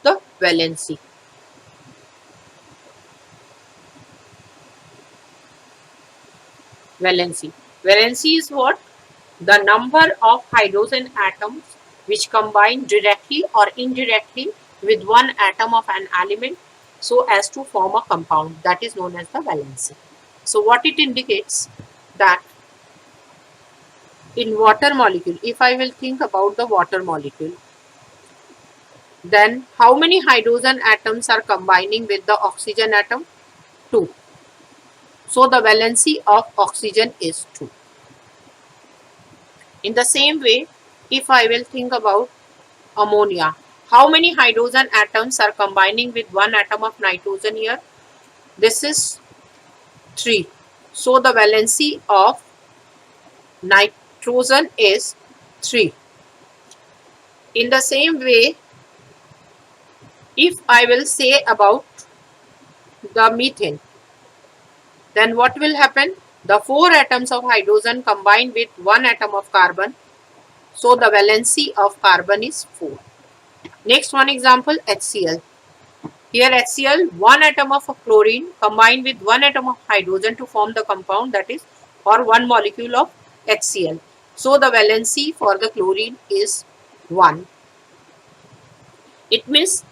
the valency. Valency. Valency is what? The number of hydrogen atoms which combine directly or indirectly with one atom of an element so as to form a compound, that is known as the valency. So what it indicates, that in water molecule, if I will think about the water molecule, then how many hydrogen atoms are combining with the oxygen atom? 2. So the valency of oxygen is 2. In the same way, if I will think about ammonia, how many hydrogen atoms are combining with one atom of nitrogen here? This is 3. So the valency of nitrogen is 3. In the same way, if I will say about the methane, then what will happen? The 4 atoms of hydrogen combine with one atom of carbon. So the valency of carbon is 4. Next one example, HCl. Here HCl, one atom of chlorine combined with one atom of hydrogen to form the compound, that is, or one molecule of HCl. So the valency for the chlorine is 1. It means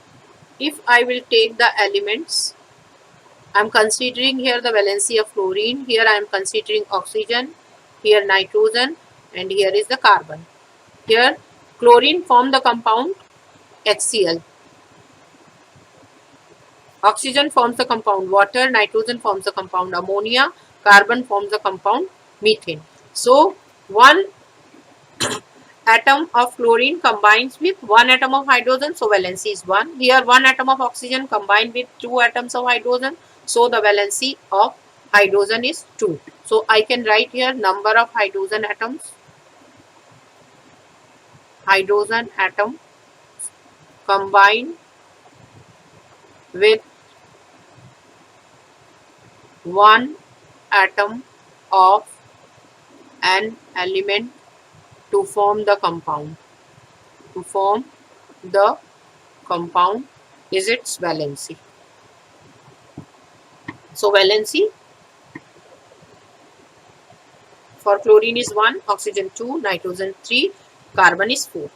if I will take the elements, I am considering here the valency of chlorine, here I am considering oxygen, here nitrogen, and here is the carbon. Here chlorine form the compound HCl. Oxygen forms the compound water, nitrogen forms the compound ammonia, carbon forms the compound methane. So one atom of chlorine combines with one atom of hydrogen, so valency is 1. Here one atom of oxygen combined with 2 atoms of hydrogen, so the valency of hydrogen is 2. So I can write here number of hydrogen atoms. Hydrogen atom combined with one atom of an element to form the compound. To form the compound is its valency. So valency for chlorine is 1, oxygen 2, nitrogen 3, carbon is 4.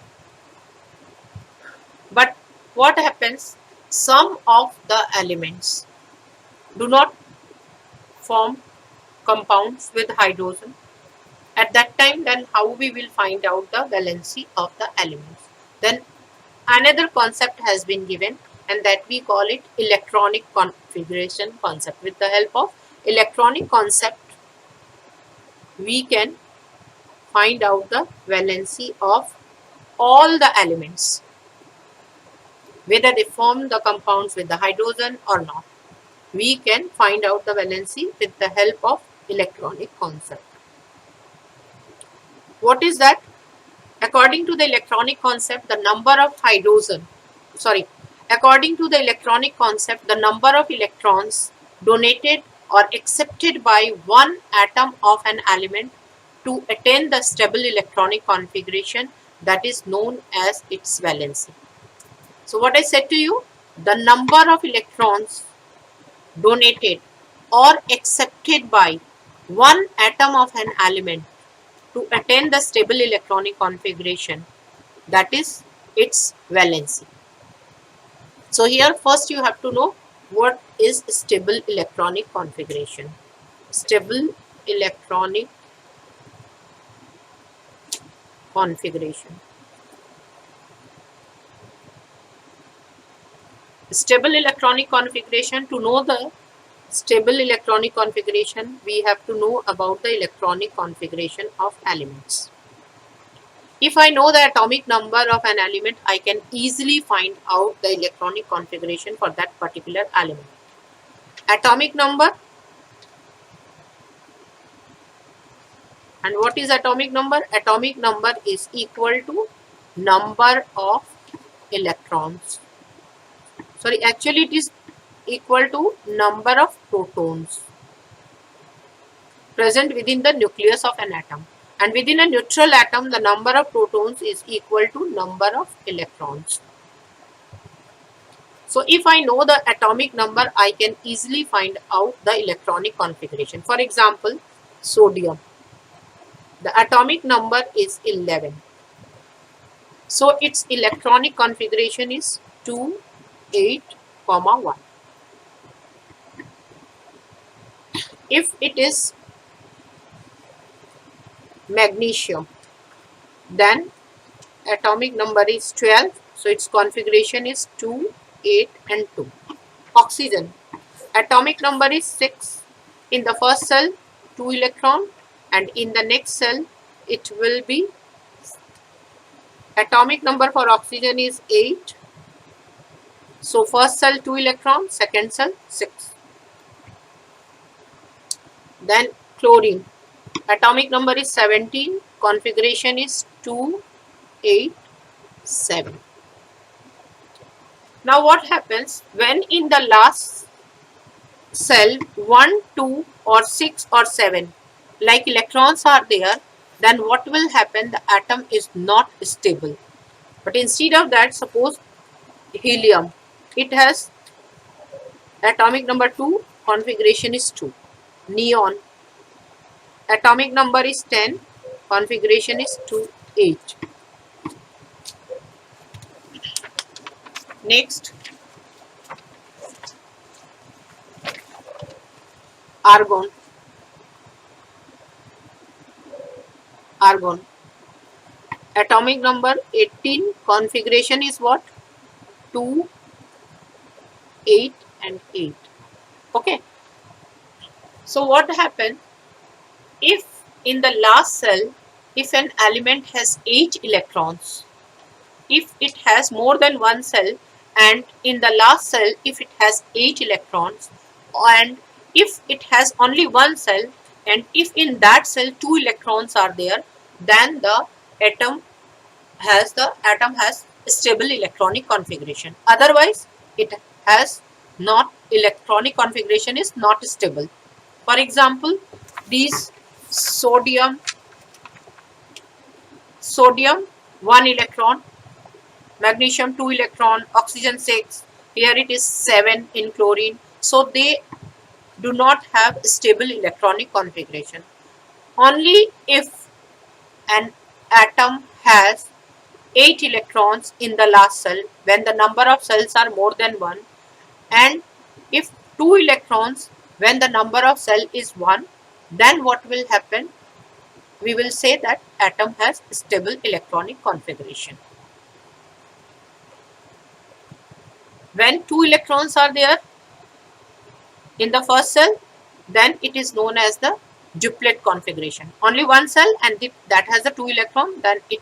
But what happens? Some of the elements do not form compounds with hydrogen. At that time, then how we will find out the valency of the elements? Then another concept has been given, and that we call it electronic configuration concept. With the help of electronic concept, we can find out the valency of all the elements, whether they form the compounds with the hydrogen or not. We can find out the valency with the help of electronic concept. What is that? According to the electronic concept, the number of according to the electronic concept, the number of electrons donated or accepted by one atom of an element to attain the stable electronic configuration, that is known as its valency. So what I said to you, the number of electrons donated or accepted by one atom of an element to attain the stable electronic configuration, that is its valency. So here first you have to know what is stable electronic configuration. Stable electronic configuration. Stable electronic configuration. To know the stable electronic configuration, we have to know about the electronic configuration of elements. If I know the atomic number of an element, I can easily find out the electronic configuration for that particular element. Atomic number. And what is atomic number? Atomic number is equal to number of electrons. Sorry, actually it is equal to number of protons present within the nucleus of an atom. And within a neutral atom, the number of protons is equal to number of electrons. So if I know the atomic number, I can easily find out the electronic configuration. For example, sodium, the atomic number is 11. So its electronic configuration is 2, 8, 1. If it is magnesium, then atomic number is 12. So its configuration is 2, 8 and 2. Oxygen, atomic number is 6. In the first cell, 2 electron, and in the next cell, it will be atomic number for oxygen is 8. So first cell 2 electron, second cell 6. Then chlorine, atomic number is 17, configuration is 2, 8, 7. Now what happens when in the last cell 1, 2 or 6 or 7 like electrons are there, then what will happen? The atom is not stable. But instead of that, suppose helium, it has atomic number 2, configuration is 2. Neon, atomic number is 10, configuration is 2, 8. Next, argon. Argon, atomic number 18, configuration is what? 2, 8 and 8. Okay. So what happened? If in the last cell, if an element has 8 electrons, if it has more than one cell, and in the last cell, if it has 8 electrons, and if it has only one cell, and if in that cell 2 electrons are there, then the atom has stable electronic configuration. Otherwise, it has not, electronic configuration is not stable. For example, these sodium 1 electron, magnesium 2 electron, oxygen 6, here it is 7 in chlorine. So they do not have stable electronic configuration. Only if an atom has 8 electrons in the last cell, when the number of cells are more than 1, and if 2 electrons when the number of cell is 1, then what will happen? We will say that atom has stable electronic configuration. When 2 electrons are there in the first cell, then it is known as the duplet configuration. Only one cell and that has the 2 electron, then it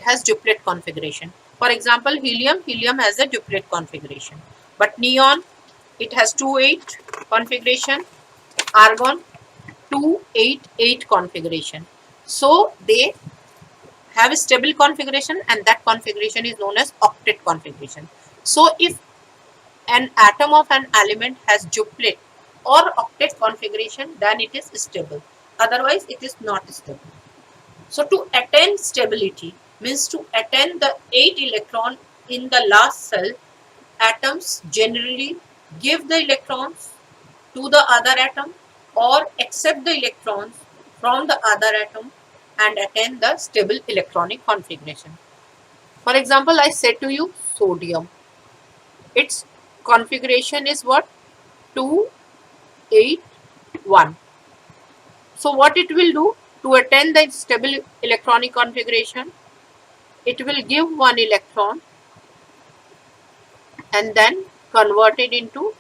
has duplet configuration. For example, helium has a duplet configuration. But neon, it has 2, 8 configuration. Argon, 2, 8, 8 configuration. So they have a stable configuration, and that configuration is known as octet configuration. So if an atom of an element has duplet or octet configuration, then it is stable. Otherwise, it is not stable. So to attain stability means to attain the 8 electron in the last cell, atoms generally give the electrons to the other atom or accept the electrons from the other atom and attain the stable electronic configuration. For example, I said to you sodium. Its configuration is what? 2, 8, 1. So what it will do to attain the stable electronic configuration? It will give one electron and then convert it into,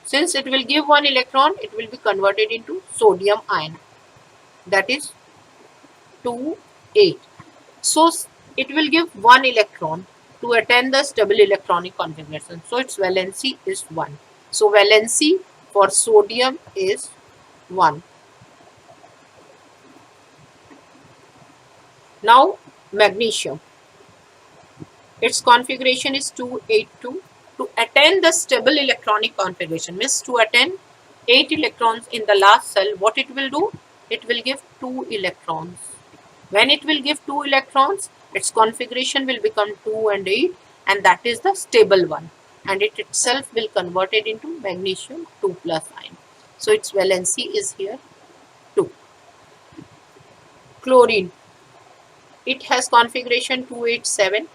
since it will give one electron, it will be converted into sodium ion, that is 2, 8. So it will give one electron to attain the stable electronic configuration. So its valency is 1. So valency for sodium is 1. Now magnesium, its configuration is 2, 8, 2. To attain the stable electronic configuration, means to attain 8 electrons in the last cell, what it will do? It will give 2 electrons. When it will give 2 electrons, its configuration will become 2 and 8, and that is the stable one. and it itself will convert it into magnesium 2 plus ion. So its valency is here 2. Chlorine, it has configuration 287.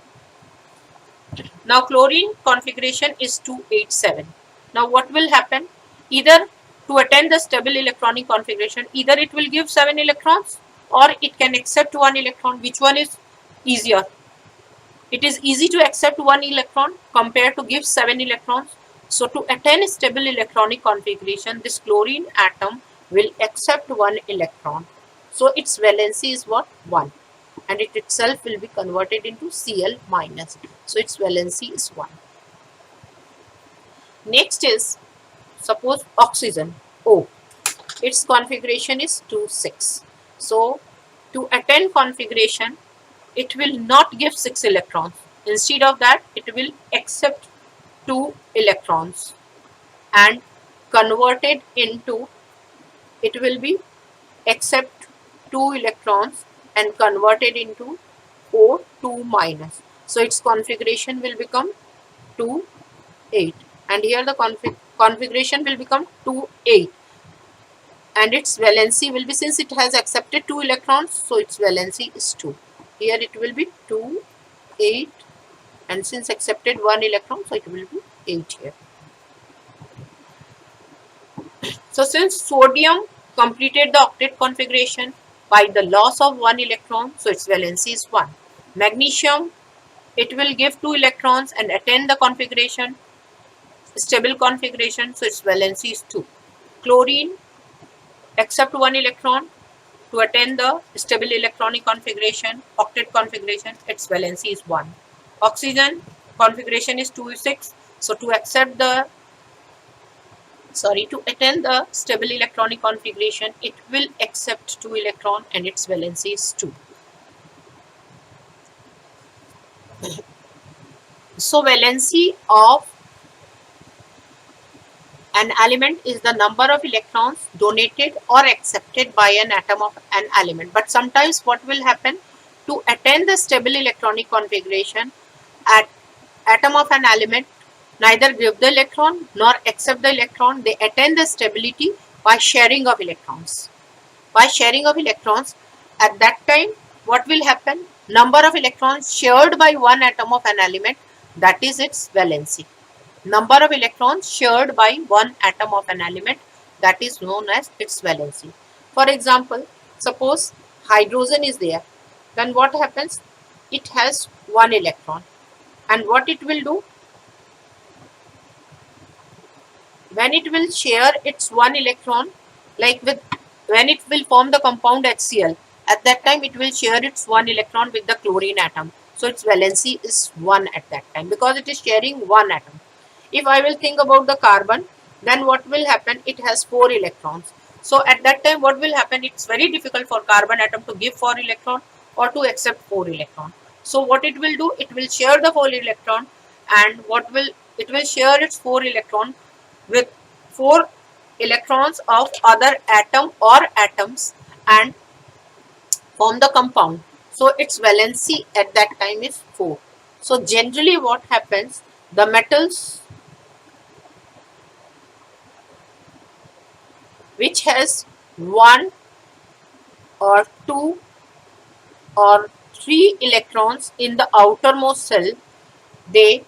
Now chlorine configuration is 287. Now what will happen? Either to attain the stable electronic configuration, either it will give 7 electrons or it can accept 1 electron. Which one is easier? It is easy to accept 1 electron compared to give 7 electrons. So to attain stable electronic configuration, this chlorine atom will accept 1 electron. So its valency is what? 1. And it itself will be converted into Cl minus. So its valency is 1. Next is, suppose oxygen O. Its configuration is 2, 6. So to attain configuration, it will not give 6 electrons. Instead of that, it will accept 2 electrons and converted into, it will be accept 2 electrons and converted into O2 minus. So its configuration will become 2, 8. And here the configuration will become 2, 8. And its valency will be, since it has accepted 2 electrons, so its valency is 2. Here it will be 2, 8. And since accepted 1 electron, so it will be 8 here. So since sodium completed the octet configuration by the loss of 1 electron, so its valency is 1. Magnesium, it will give 2 electrons and attain the configuration, stable configuration, so its valency is 2. Chlorine, accept 1 electron to attain the stable electronic configuration, octet configuration, its valency is 1. Oxygen, configuration is 2, 6. So to accept the, to attain the stable electronic configuration, it will accept 2 electron and its valency is 2. So valency of an element is the number of electrons donated or accepted by an atom of an element. But sometimes what will happen, to attain the stable electronic configuration, atom of an element neither give the electron nor accept the electron. They attain the stability by sharing of electrons. By sharing of electrons, at that time what will happen? Number of electrons shared by one atom of an element, that is its valency. Number of electrons shared by one atom of an element, that is known as its valency. For example, suppose hydrogen is there, then what happens? It has 1 electron, and what it will do? When it will share its 1 electron, like with, when it will form the compound HCl, at that time it will share its 1 electron with the chlorine atom. So its valency is 1 at that time because it is sharing 1 atom. If I will think about the carbon, then what will happen? It has 4 electrons. So at that time what will happen? It's very difficult for carbon atom to give 4 electron or to accept 4 electron. So what it will do? It will share the 4 electron, and what will it will share its 4 electron with 4 electrons of other atom or atoms and form the compound. So its valency at that time is 4. So generally what happens? The metals which has 1 or 2 or 3 electrons in the outermost shell, they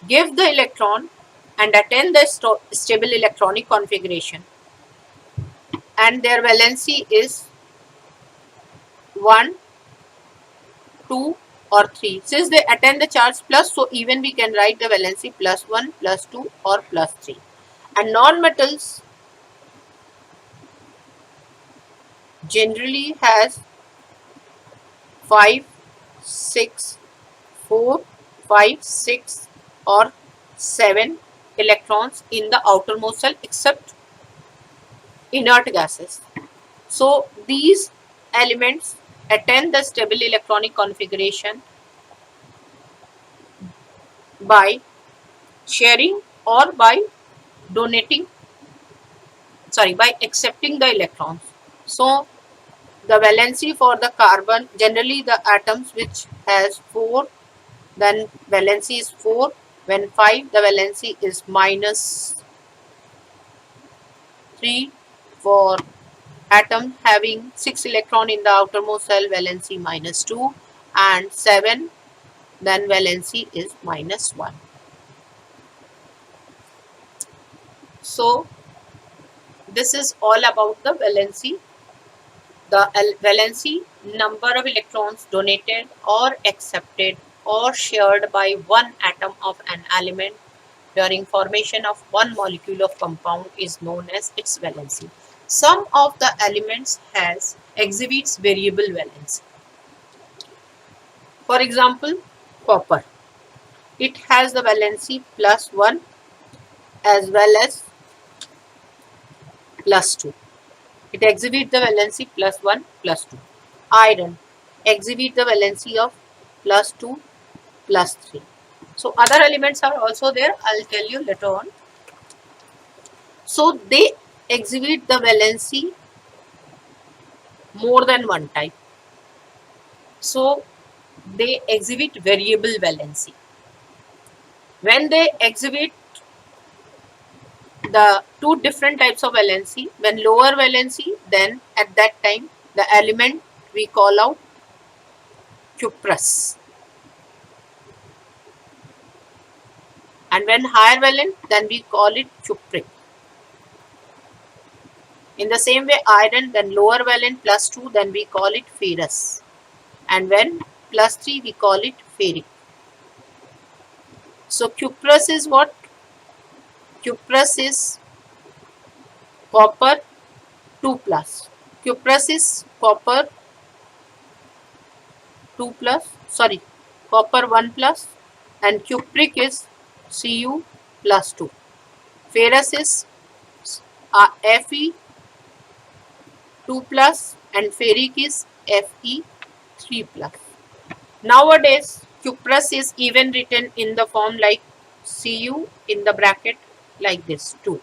give the electron and attain the stable electronic configuration, and their valency is 1, 2 or 3. Since they attain the charge plus, so even we can write the valency plus 1, plus 2 or plus 3. And non-metals generally has 5, 6, 4, 5, 6 or 7 electrons in the outermost shell except inert gases. So these elements attain the stable electronic configuration by sharing or by donating, by accepting the electrons. So the valency for the carbon, generally the atoms which has 4, then valency is 4, When 5, the valency is minus 3. For atom having 6 electron in the outermost shell, valency minus 2, and 7, then valency is minus 1. So this is all about the valency. The valency, number of electrons donated or accepted or shared by one atom of an element during formation of one molecule of compound, is known as its valency. Some of the elements exhibits variable valency. For example, copper. It has the valency plus 1 as well as plus 2. It exhibits the valency plus 1, plus 2. Iron exhibits the valency of plus 2, plus 3. So other elements are also there. I'll tell you later on. So they exhibit the valency more than one type. So they exhibit variable valency. When they exhibit the two different types of valency, when lower valency, then at that time the element we call out cuprous. And when higher valent, then we call it cupric. In the same way, iron, then lower valent plus 2, then we call it ferrous. And when plus 3, we call it ferric. So cuprous is what? Cuprous is copper 2 plus. Cuprous is copper 2 plus, sorry, copper 1 plus, and cupric is Cu plus 2. Ferrous is Fe 2 plus and ferric is Fe 3 plus. Nowadays, cuprous is even written in the form like Cu in the bracket like this 2.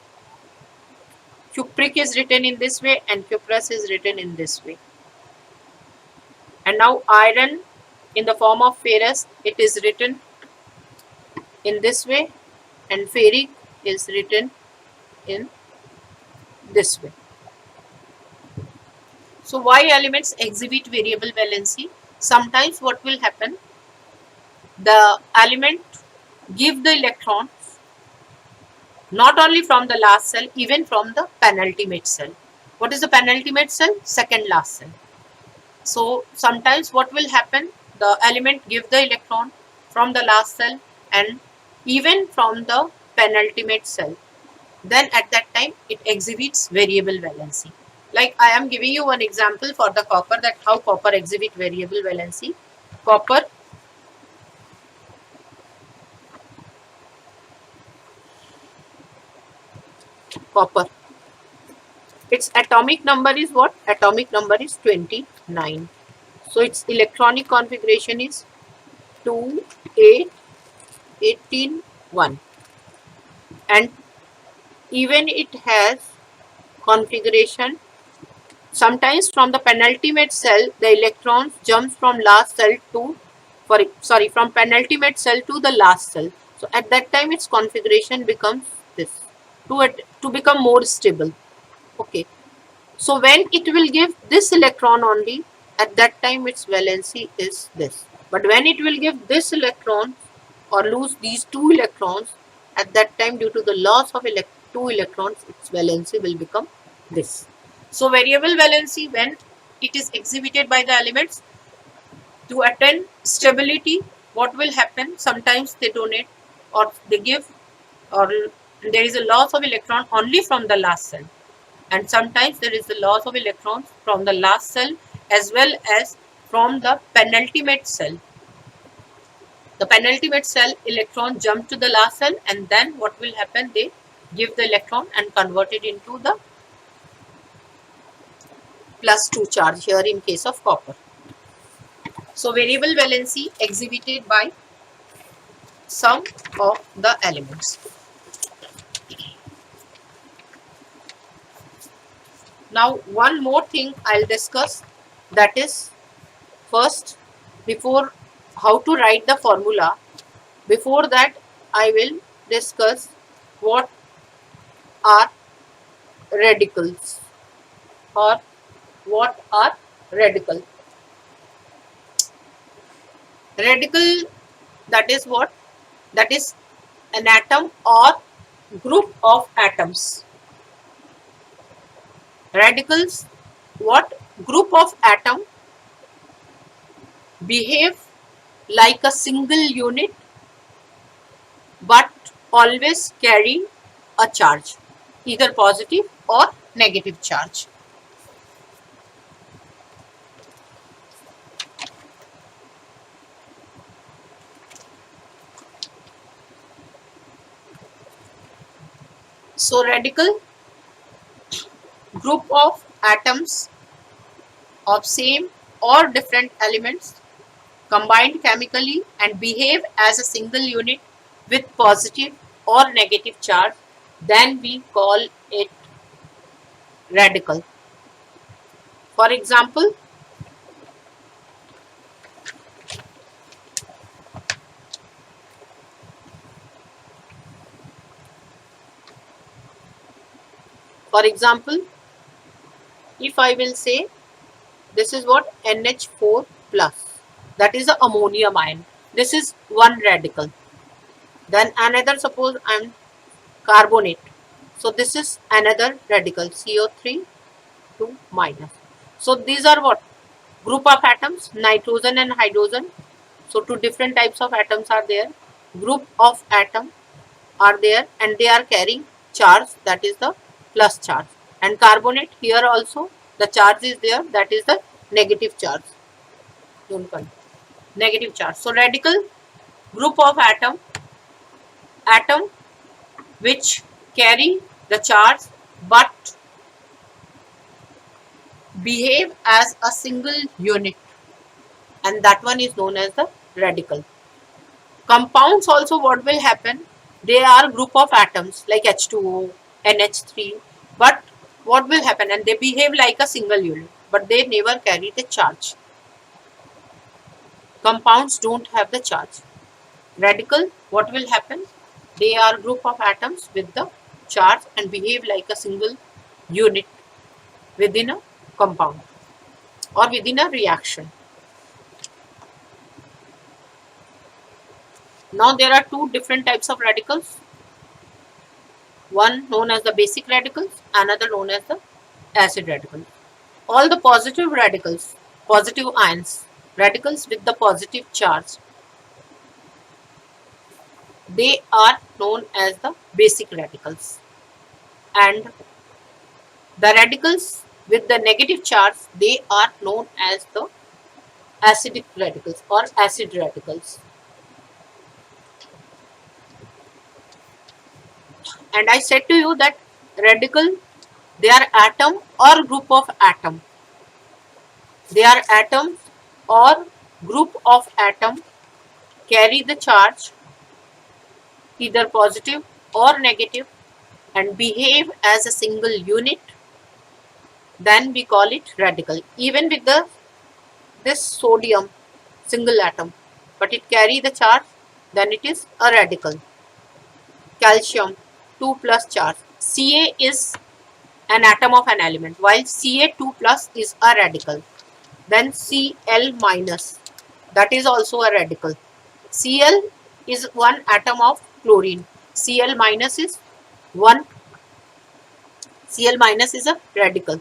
Cupric is written in this way and cuprous is written in this way. And now iron in the form of ferrous, it is written in this way, and ferric is written in this way. So why elements exhibit variable valency? Sometimes what will happen, the element give the electrons not only from the last cell, even from the penultimate cell. What is the penultimate cell? Second last cell. So sometimes what will happen, the element give the electron from the last cell and even from the penultimate cell. Then at that time it exhibits variable valency. Like I am giving you one example for the copper, that how copper exhibit variable valency. Copper its atomic number is what? Atomic number is 29. So its electronic configuration is 2, 8, 18, 1. And even it has configuration, sometimes from the penultimate cell, the electrons jumps from last cell to, from penultimate cell to the last cell. So at that time its configuration becomes this, to become more stable. Okay. So when it will give this electron only, at that time its valency is this. But when it will give this electron or lose these 2 electrons, at that time due to the loss of 2 electrons, its valency will become this. So variable valency, when it is exhibited by the elements, to attain stability, what will happen? Sometimes they donate or they give, or there is a loss of electron only from the last cell. And sometimes there is the loss of electrons from the last cell as well as from the penultimate cell. The penultimate cell electron jump to the last cell, and then what will happen? They give the electron and convert it into the plus 2 charge here in case of copper. So variable valency exhibited by some of the elements. Now one more thing I'll discuss, that is, first, before how to write the formula, before that I will discuss what are radicals or what are radical. Radical, that is what? That is an atom or group of atoms. Radicals, what? Group of atom behave like a single unit but always carry a charge, either positive or negative charge. So radical, group of atoms of same or different elements combined chemically and behave as a single unit with positive or negative charge, then we call it radical. For example, for example, if I will say this is what NH4 plus, that is the ammonium ion. This is one radical. Then another, suppose I'm carbonate. So this is another radical, CO3 2 minus. So these are what? Group of atoms, nitrogen and hydrogen. So two different types of atoms are there. Group of atom are there and they are carrying charge, that is the plus charge. And carbonate, here also the charge is there, that is the negative charge. Don't confuse. Negative charge. So radical, group of atom which carry the charge but behave as a single unit, and that one is known as the radical. Compounds also, what will happen? They are group of atoms like H2O, NH3, but what will happen? And they behave like a single unit, but they never carry the charge. Compounds don't have the charge. Radical, what will happen? They are group of atoms with the charge and behave like a single unit within a compound or within a reaction. Now there are two different types of radicals. One known as the basic radicals, another known as the acid radicals. All the positive radicals, positive ions, radicals with the positive charge, they are known as the basic radicals. And the radicals with the negative charge, they are known as the acidic radicals or acid radicals. And I said to you that radical, they are atom or group of atom. They are atoms or group of atom carry the charge either positive or negative and behave as a single unit, then we call it radical. Even with this sodium single atom, but it carry the charge, then it is a radical. Calcium 2 plus charge. Ca is an atom of an element, while Ca2 plus is a radical. Then Cl minus, that is also a radical. Cl is one atom of chlorine. Cl minus is one. Cl minus is a radical.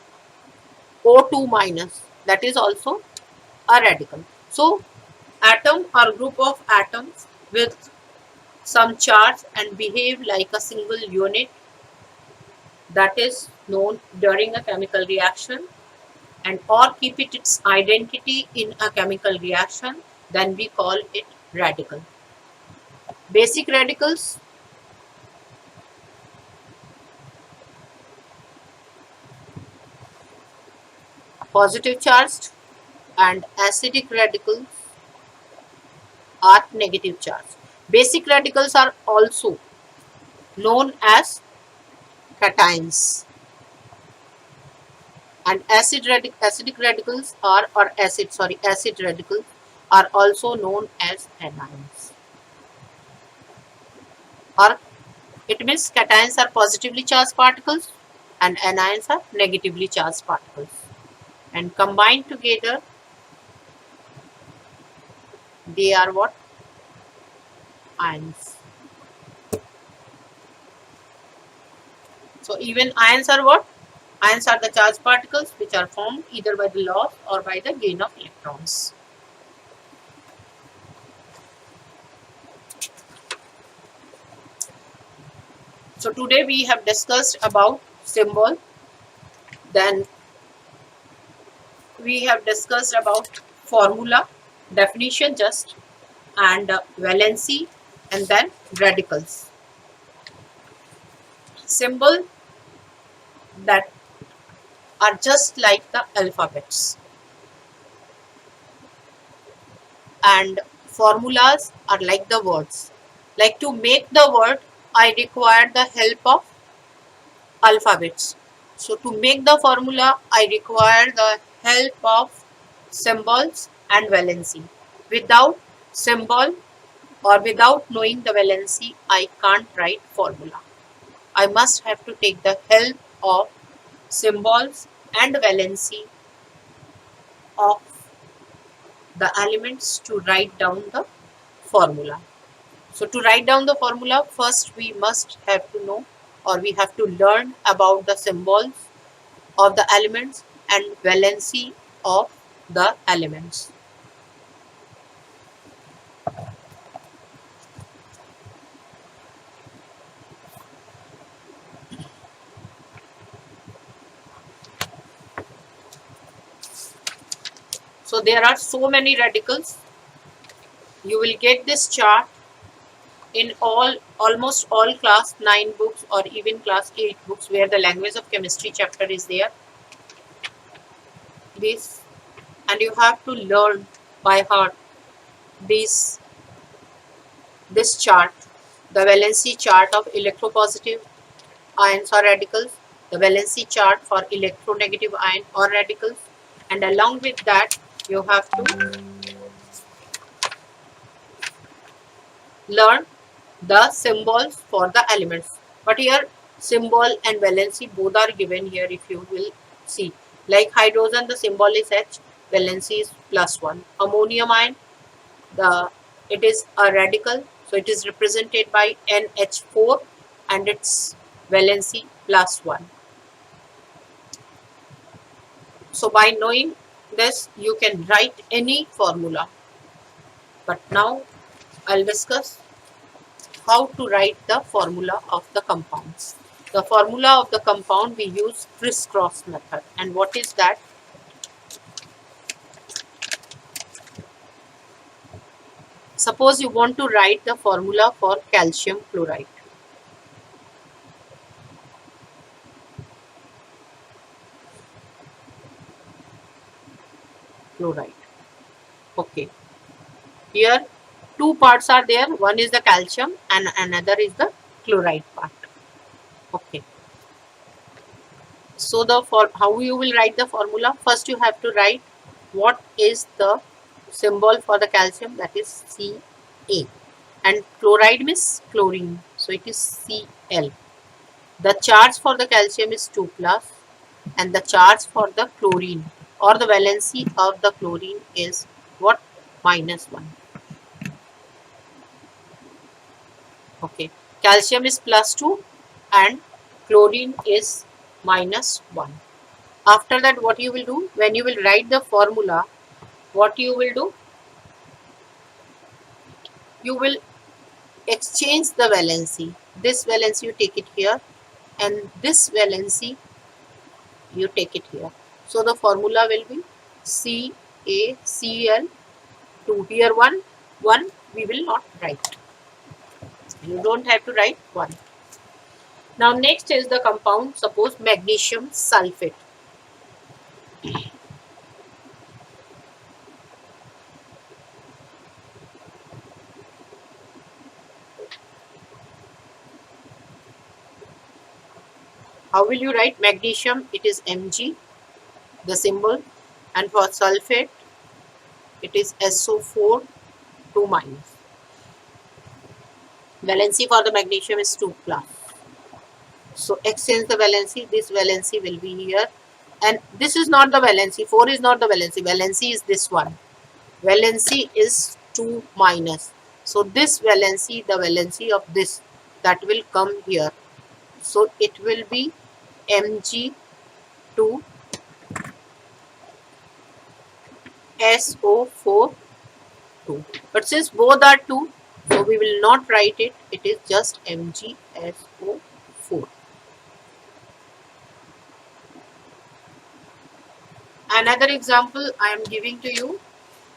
O2 minus, that is also a radical. So atom or group of atoms with some charge and behave like a single unit, that is known during a chemical reaction, and or keep it its identity in a chemical reaction, then we call it radical. Basic radicals, positive charged, and acidic radicals are negative charged. Basic radicals are also known as cations, and acidic radicals are, or acid radicals are also known as anions. or it means cations are positively charged particles and anions are negatively charged particles, and combined together they are what? Ions. So even ions are what? Ions are the charged particles which are formed either by the loss or by the gain of electrons. So today we have discussed about symbol, then we have discussed about formula, definition just, and valency, and then radicals. Symbol that are just like the alphabets, and formulas are like the words. Like to make the word, I require the help of alphabets. So to make the formula, I require the help of symbols and valency. Without symbol or without knowing the valency, I can't write formula. I must have to take the help of symbols and valency of the elements to write down the formula. So to write down the formula, first we must have to know, or we have to learn about the symbols of the elements and valency of the elements. So there are so many radicals. You will get this chart in almost all class 9 books or even class 8 books where the language of chemistry chapter is there. This, and you have to learn by heart this chart, the valency chart of electropositive ions or radicals, the valency chart for electronegative ion or radicals, and along with that you have to learn the symbols for the elements. But here symbol and valency both are given here, if you will see. Like hydrogen, the symbol is H, valency is +1. Ammonium ion, the it is a radical, so it is represented by NH4 and its valency +1. So by knowing this, you can write any formula. But now I'll discuss how to write the formula of the compounds. The formula of the compound, we use crisscross method. And what is that? Suppose you want to write the formula for calcium chloride. Chloride. Okay. Here two parts are there. One is the calcium and another is the chloride part. Okay. So how you will write the formula? First you have to write what is the symbol for the calcium, that is Ca, and chloride means chlorine, so it is Cl. The charge for the calcium is 2 plus and the charge for the chlorine or the valency of the chlorine is what? -1. Okay, calcium is +2 and chlorine is -1. After that, what you will do? When you will write the formula, what you will do? You will exchange the valency. This valency you take it here and this valency you take it here. So the formula will be CaCl2. Here 1 we will not write. You don't have to write 1. Now next is the compound, suppose magnesium sulfate. How will you write magnesium? It is Mg, the symbol, and for sulfate it is SO4 2-. Valency for the magnesium is 2 plus. So exchange the valency. This valency will be here. And this is not the valency. 4 is not the valency. Valency is this one. Valency is 2 minus. So this valency, the valency of this, that will come here. So it will be Mg2 SO4 2. But since both are 2, so we will not write it. It is just MgSO4. Another example I am giving to you,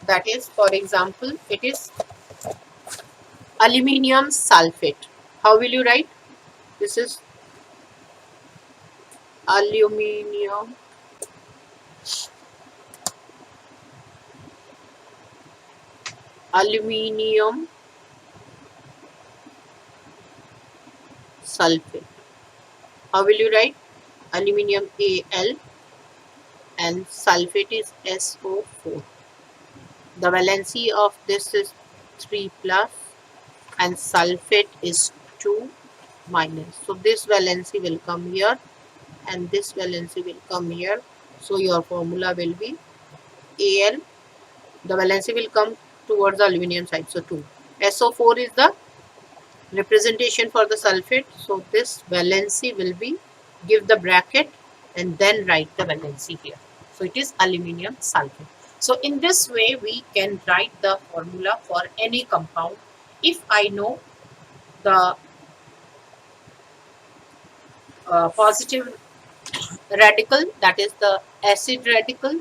that is, for example, it is aluminium sulfate. How will you write? This is aluminium sulfate. How will you write? Aluminium Al and sulfate is SO4. The valency of this is 3 plus and sulfate is 2 minus. So this valency will come here and this valency will come here. So your formula will be Al. The valency will come towards the aluminium side. So 2. SO4 is the representation for the sulfate. So this valency will be, give the bracket and then write the valency here. So it is aluminium sulfate. So in this way we can write the formula for any compound. If I know the positive radical, that is the acid radical,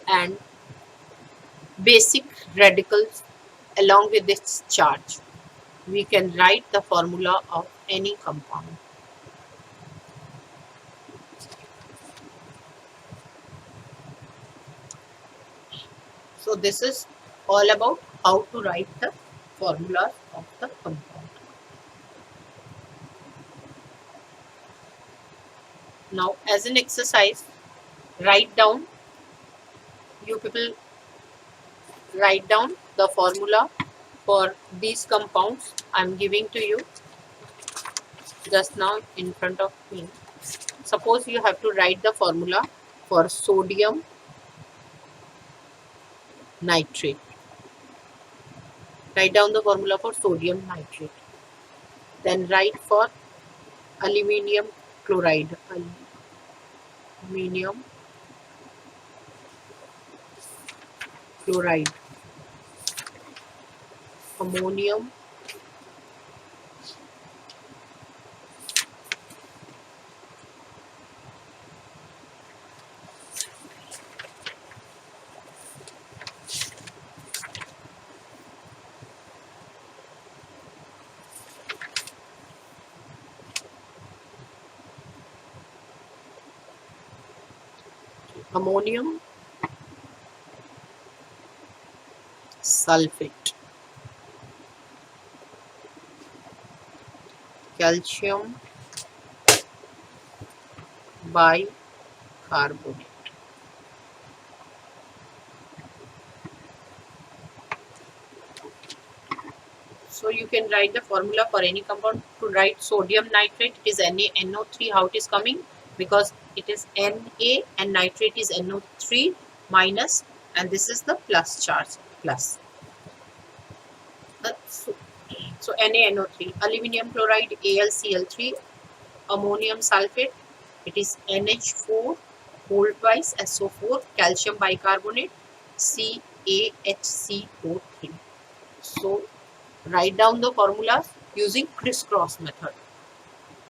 and basic radicals along with its charge, we can write the formula of any compound. So this is all about how to write the formulas of the compound. Now as an exercise, write down, you people write down the formula for these compounds I am giving to you just now in front of me. Suppose you have to write the formula for sodium nitrate. Write down the formula for sodium nitrate. Then write for aluminium chloride. Aluminium chloride. Ammonium sulfate, calcium bicarbonate. So you can write the formula for any compound. To write sodium nitrate, it is NaNO3. How it is coming? Because it is Na and nitrate is NO3 minus, and this is the plus charge, plus. So NaNO3, aluminium chloride AlCl3, ammonium sulfate, it is NH4 whole twice SO4, calcium bicarbonate CaHCO3. So write down the formulas using crisscross method.